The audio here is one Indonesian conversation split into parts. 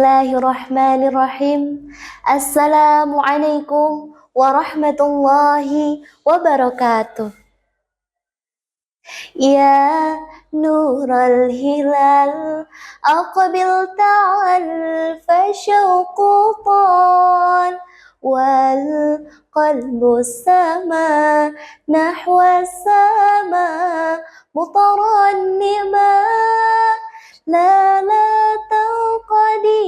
Bismillahirrahmanirrahim. Assalamualaikum warahmatullahi wabarakatuh. Ya Nurul Hilal, aqbil ta'al fasyauqutan wal qalbu sama nahwa sama mutarannima la tauqadi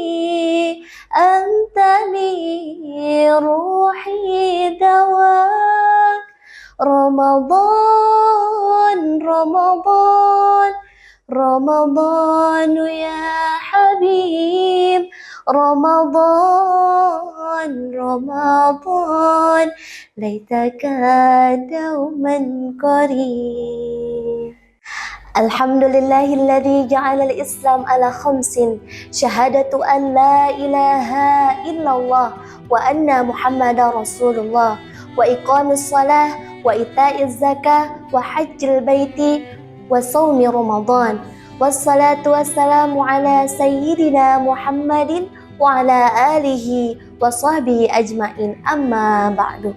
anta li ruhi dawak Ramadan Ramadan ya Habib Ramadan laitaka dauman qarib. Alhamdulillahilladzi ja'ala al-Islam ala khamsin syahadatu an la ilaha illallah wa anna Muhammadar Rasulullah wa iqamis shalah wa ita'iz zakah wa hajjil baiti wa shaumi Ramadan wassalatu wassalamu ala sayyidina Muhammadin wa ala alihi wa sahbihi ajmain, amma ba'du.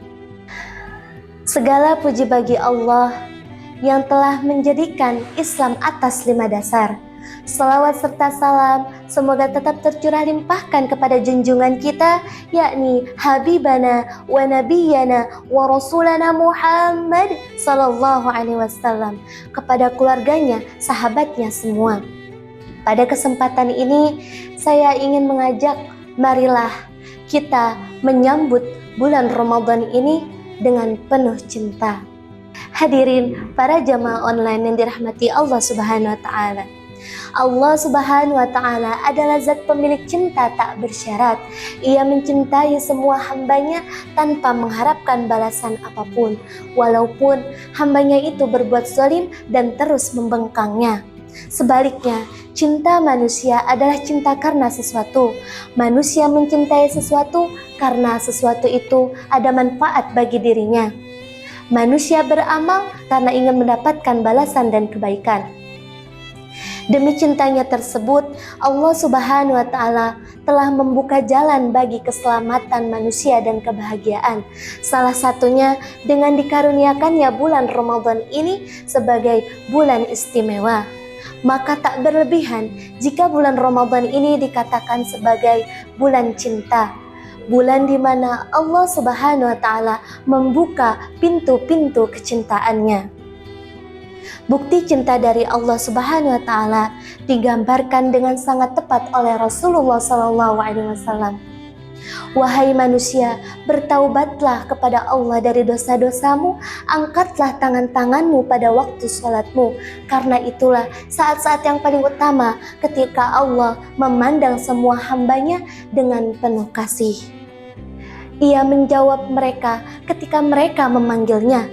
Segala puji bagi Allah yang telah menjadikan Islam atas 5 dasar. Salawat serta salam semoga tetap tercurah limpahkan kepada junjungan kita, yakni Habibana wa Nabiyana wa Rasulana Muhammad sallallahu alaihi wasallam, kepada keluarganya, sahabatnya semua. Pada kesempatan ini saya ingin mengajak, marilah kita menyambut bulan Ramadan ini dengan penuh cinta. Hadirin para jamaah online yang dirahmati Allah Subhanahu wa taala. Allah Subhanahu wa taala adalah zat pemilik cinta tak bersyarat. Ia mencintai semua hambanya tanpa mengharapkan balasan apapun, walaupun hambanya itu berbuat zalim dan terus membengkangnya. Sebaliknya, cinta manusia adalah cinta karena sesuatu. Manusia mencintai sesuatu karena sesuatu itu ada manfaat bagi dirinya. Manusia beramal karena ingin mendapatkan balasan dan kebaikan. Demi cintanya tersebut, Allah Subhanahu wa taala telah membuka jalan bagi keselamatan manusia dan kebahagiaan. Salah satunya dengan dikaruniakannya bulan Ramadan ini sebagai bulan istimewa. Maka tak berlebihan jika bulan Ramadan ini dikatakan sebagai bulan cinta. Bulan di mana Allah Subhanahu wa taala membuka pintu-pintu kecintaannya. Bukti cinta dari Allah Subhanahu wa taala digambarkan dengan sangat tepat oleh Rasulullah sallallahu alaihi wasallam. Wahai manusia, bertaubatlah kepada Allah dari dosa-dosamu, angkatlah tangan-tanganmu pada waktu sholatmu, karena itulah saat-saat yang paling utama ketika Allah memandang semua hambanya dengan penuh kasih. Ia menjawab mereka ketika mereka memanggilnya,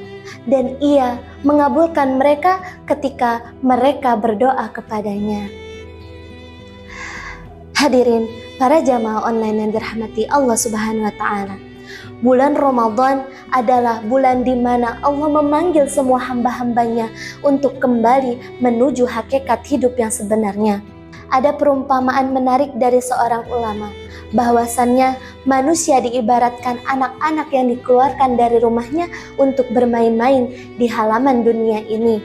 dan ia mengabulkan mereka ketika mereka berdoa kepadanya. Hadirin para jamaah online yang dirahmati Allah Subhanahu wa taala. Bulan Ramadan adalah bulan di mana Allah memanggil semua hamba-hambanya untuk kembali menuju hakikat hidup yang sebenarnya. Ada perumpamaan menarik dari seorang ulama, bahwasannya manusia diibaratkan anak-anak yang dikeluarkan dari rumahnya untuk bermain-main di halaman dunia ini.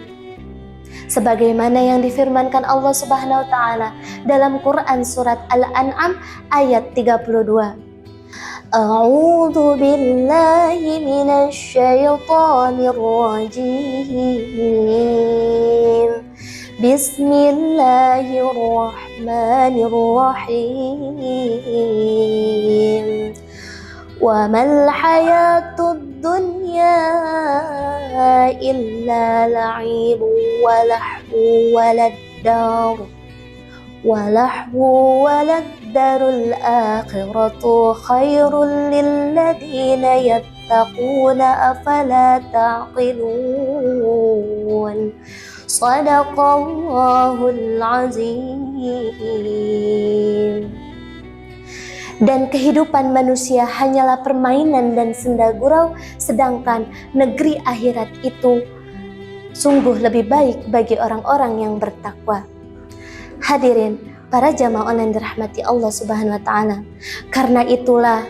Sebagaimana yang difirmankan Allah Subhanahu wa taala dalam Quran surat Al-An'am ayat 32. A'udzu billahi minasy syaithanir rajim. Bismillahirrahmanirrahim. Wa mal hayatud dunya illa la'ibun wa lahu waladdarul akhiratu khairul lilladzina yattaquna afala ta'qilun. Shadaqallahul azim. Dan kehidupan manusia hanyalah permainan dan senda gurau, sedangkan negeri akhirat itu sungguh lebih baik bagi orang-orang yang bertakwa. Hadirin, para jamaah online dirahmati Allah Subhanahu wa taala. Karena itulah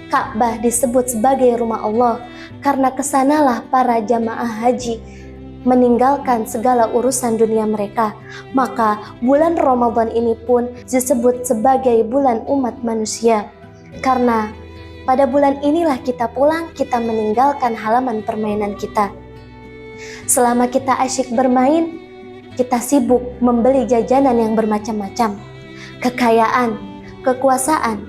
Ka'bah disebut sebagai rumah Allah, karena kesanalah para jamaah haji meninggalkan segala urusan dunia mereka. Maka bulan Ramadan ini pun disebut sebagai bulan umat manusia, karena pada bulan inilah kita pulang, kita meninggalkan halaman permainan kita. Selama kita asyik bermain, kita sibuk membeli jajanan yang bermacam-macam, kekayaan, kekuasaan,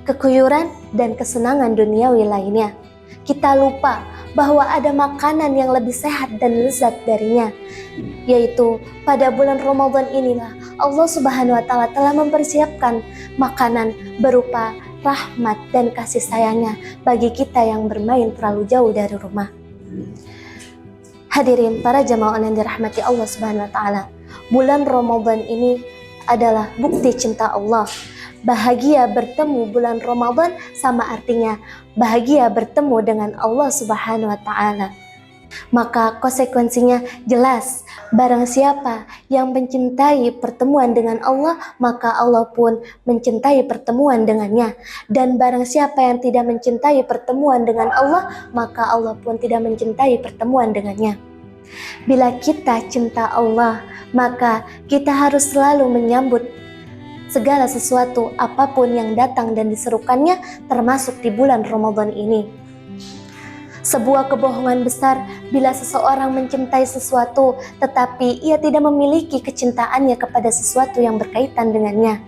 kekuyuran, dan kesenangan duniawi lainnya. Kita lupa bahwa ada makanan yang lebih sehat dan lezat darinya, yaitu pada bulan Ramadan inilah Allah Subhanahu wa taala telah mempersiapkan makanan berupa rahmat dan kasih sayangnya bagi kita yang bermain terlalu jauh dari rumah. Hadirin para jamaah yang dirahmati Allah Subhanahu wa taala, bulan Ramadan ini adalah bukti cinta Allah. Bahagia bertemu bulan Ramadan sama artinya bahagia bertemu dengan Allah Subhanahu wa taala. Maka konsekuensinya jelas, barang siapa yang mencintai pertemuan dengan Allah, maka Allah pun mencintai pertemuan dengannya. Dan barang siapa yang tidak mencintai pertemuan dengan Allah, maka Allah pun tidak mencintai pertemuan dengannya. Bila kita cinta Allah, maka kita harus selalu menyambut segala sesuatu apapun yang datang dan diserukannya, termasuk di bulan Ramadan ini. Sebuah kebohongan besar bila seseorang mencintai sesuatu tetapi ia tidak memiliki kecintaannya kepada sesuatu yang berkaitan dengannya.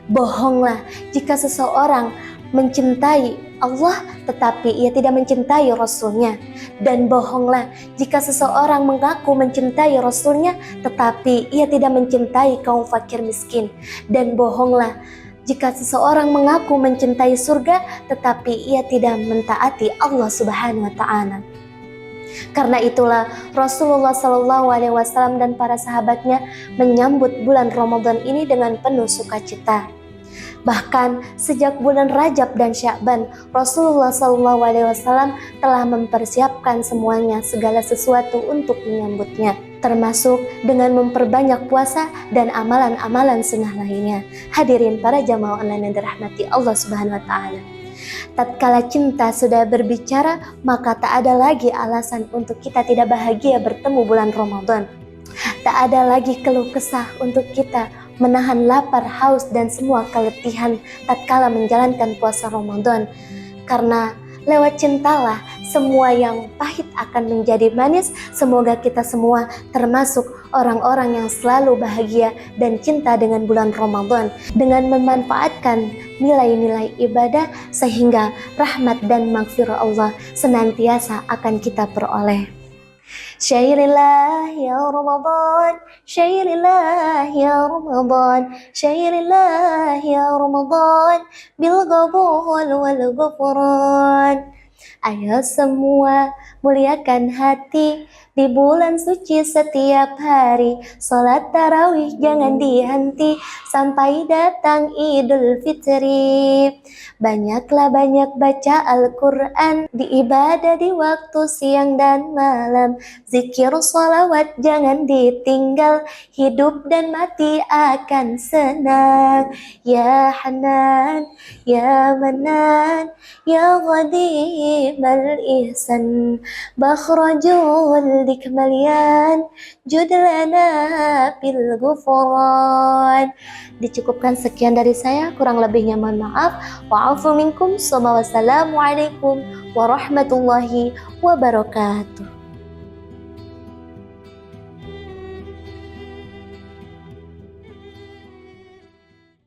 Bohonglah jika seseorang mencintai Allah tetapi ia tidak mencintai Rasulnya. Dan bohonglah jika seseorang mengaku mencintai Rasulnya tetapi ia tidak mencintai kaum fakir miskin. Dan bohonglah jika seseorang mengaku mencintai surga tetapi ia tidak mentaati Allah Subhanahu wa taala. Karena itulah Rasulullah SAW dan para sahabatnya menyambut bulan Ramadan ini dengan penuh sukacita. Bahkan sejak bulan Rajab dan Sya'ban, Rasulullah SAW telah mempersiapkan semuanya, segala sesuatu untuk menyambutnya, termasuk dengan memperbanyak puasa dan amalan-amalan sunnah lainnya. Hadirin para jamaah online yang dirahmati Allah Subhanahu wa taala. Tatkala cinta sudah berbicara, maka tak ada lagi alasan untuk kita tidak bahagia bertemu bulan Ramadan. Tak ada lagi keluh kesah untuk kita menahan lapar, haus, dan semua keletihan tatkala menjalankan puasa Ramadan. Karena lewat cintalah semua yang pahit akan menjadi manis. Semoga kita semua termasuk orang-orang yang selalu bahagia dan cinta dengan bulan Ramadan, dengan memanfaatkan nilai-nilai ibadah sehingga rahmat dan maghfirah Allah senantiasa akan kita peroleh. Syairillah ya Ramadan, syairillah ya Ramadan, syairillah ya Ramadan, bil qabul wal ghufran. Ayo semua muliakan hati di bulan suci setiap hari. Salat tarawih jangan dihenti sampai datang Idul Fitri. Banyaklah banyak baca Al-Quran, di ibadah di waktu siang dan malam. Zikir salawat jangan ditinggal, hidup dan mati akan senang. Ya Hanan, Ya Manan, Ya Ghadimal Ihsan, Bakhrajul Dikmalian, Judlana Bil Ghufran. Dicukupkan sekian dari saya, kurang lebihnya mohon maaf. Wa'afu minkum, wassalamualaikum warahmatullahi wabarakatuh.